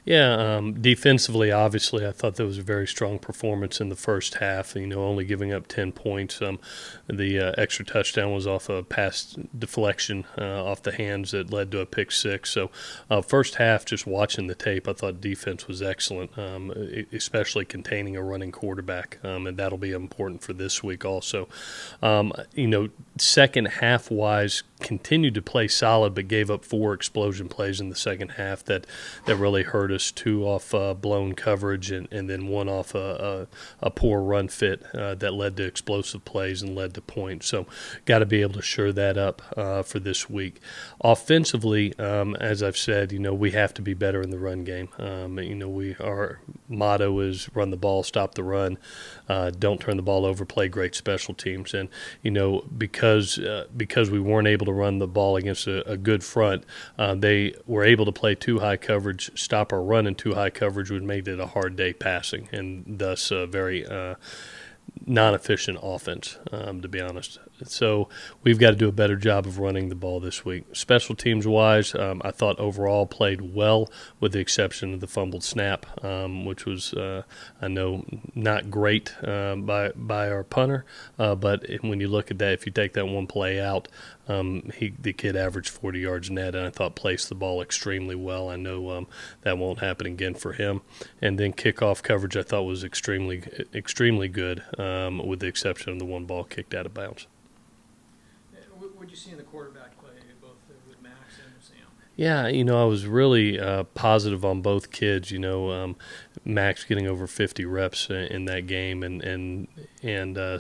Yeah, defensively, obviously, I thought that was a very strong performance in the first half. Only giving up 10 points. The extra touchdown was off a pass deflection off the hands that led to a pick six. So, first half, just watching the tape, I thought defense was excellent, especially containing a running quarterback, and that'll be important for this week also. Second half wise, continued to play solid, but gave up 4 explosion plays in the second half that really hurt us. 2 off blown coverage, and then 1 off a poor run fit that led to explosive plays and led to points. So got to be able to shore that up for this week. Offensively, as I've said, we have to be better in the run game. Our motto is run the ball, stop the run, don't turn the ball over, play great special teams. And because we weren't able to run the ball against a good front, they were able to play too high coverage, stop our run in too high coverage, which made it a hard day passing, and thus very non-efficient offense, to be honest. So we've got to do a better job of running the ball this week. Special teams-wise, I thought overall played well, with the exception of the fumbled snap, which was, I know, not great by our punter. But when you look at that, if you take that one play out, the kid averaged 40 yards net, and I thought placed the ball extremely well. I know that won't happen again for him. And then kickoff coverage I thought was extremely good, with the exception of the one ball kicked out of bounds. What did you see in the quarterback play, both with Max and Sam? Yeah, I was really positive on both kids. Max getting over 50 reps in that game, and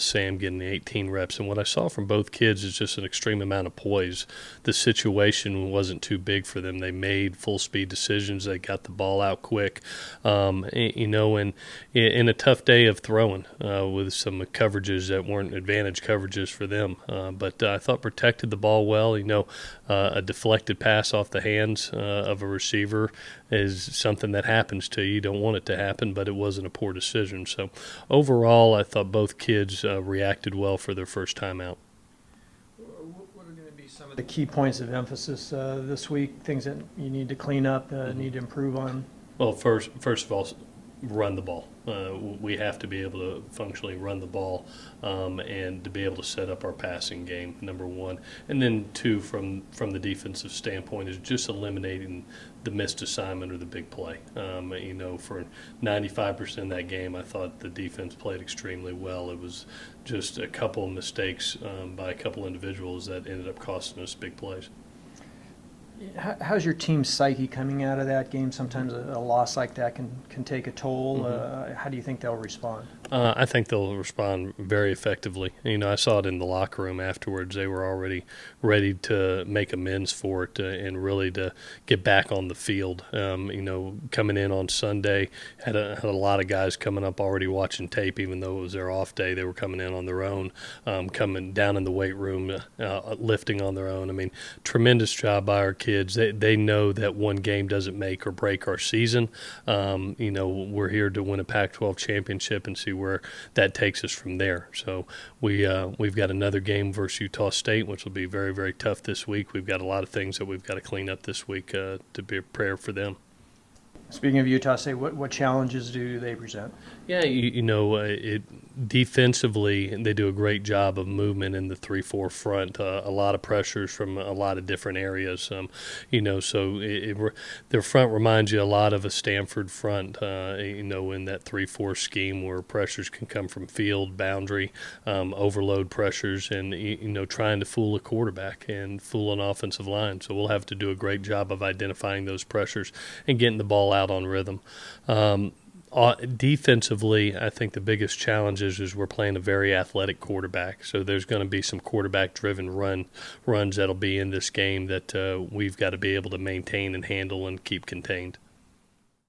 Sam getting 18 reps. And what I saw from both kids is just an extreme amount of poise. The situation wasn't too big for them. They made full-speed decisions. They got the ball out quick, and in a tough day of throwing with some coverages that weren't advantage coverages for them. But I thought protected the ball well. A deflected pass off the hands of a receiver is something that happens to you. You don't want it to happen, but it wasn't a poor decision. So overall, I thought both kids reacted well for their first time out. What are going to be some of the key points of emphasis this week, things that you need to clean up, need to improve on? Well, first of all, run the ball. We have to be able to functionally run the ball, and to be able to set up our passing game, number one. And then 2, from the defensive standpoint, is just eliminating the missed assignment or the big play. For 95% of that game, I thought the defense played extremely well. It was just a couple of mistakes by a couple individuals that ended up costing us big plays. How's your team's psyche coming out of that game? Sometimes a loss like that can take a toll. Mm-hmm. How do you think they'll respond? I think they'll respond very effectively. I saw it in the locker room afterwards. They were already ready to make amends for it and really to get back on the field. Coming in on Sunday, had a lot of guys coming up already watching tape, even though it was their off day. They were coming in on their own, coming down in the weight room, lifting on their own. Tremendous job by our kids. They know that one game doesn't make or break our season. We're here to win a Pac-12 championship and see where that takes us from there. So we've got another game versus Utah State, which will be very, very tough this week. We've got a lot of things that we've got to clean up this week to be prepared for them. Speaking of Utah State, what challenges do they present? Yeah, defensively, they do a great job of movement in the 3-4 front. A lot of pressures from a lot of different areas. So their front reminds you a lot of a Stanford front. In that 3-4 scheme where pressures can come from field, boundary, overload pressures, and trying to fool a quarterback and fool an offensive line. So we'll have to do a great job of identifying those pressures and getting the ball out on rhythm. Defensively, I think the biggest challenge is we're playing a very athletic quarterback. So there's going to be some quarterback-driven runs that'll be in this game that we've got to be able to maintain and handle and keep contained.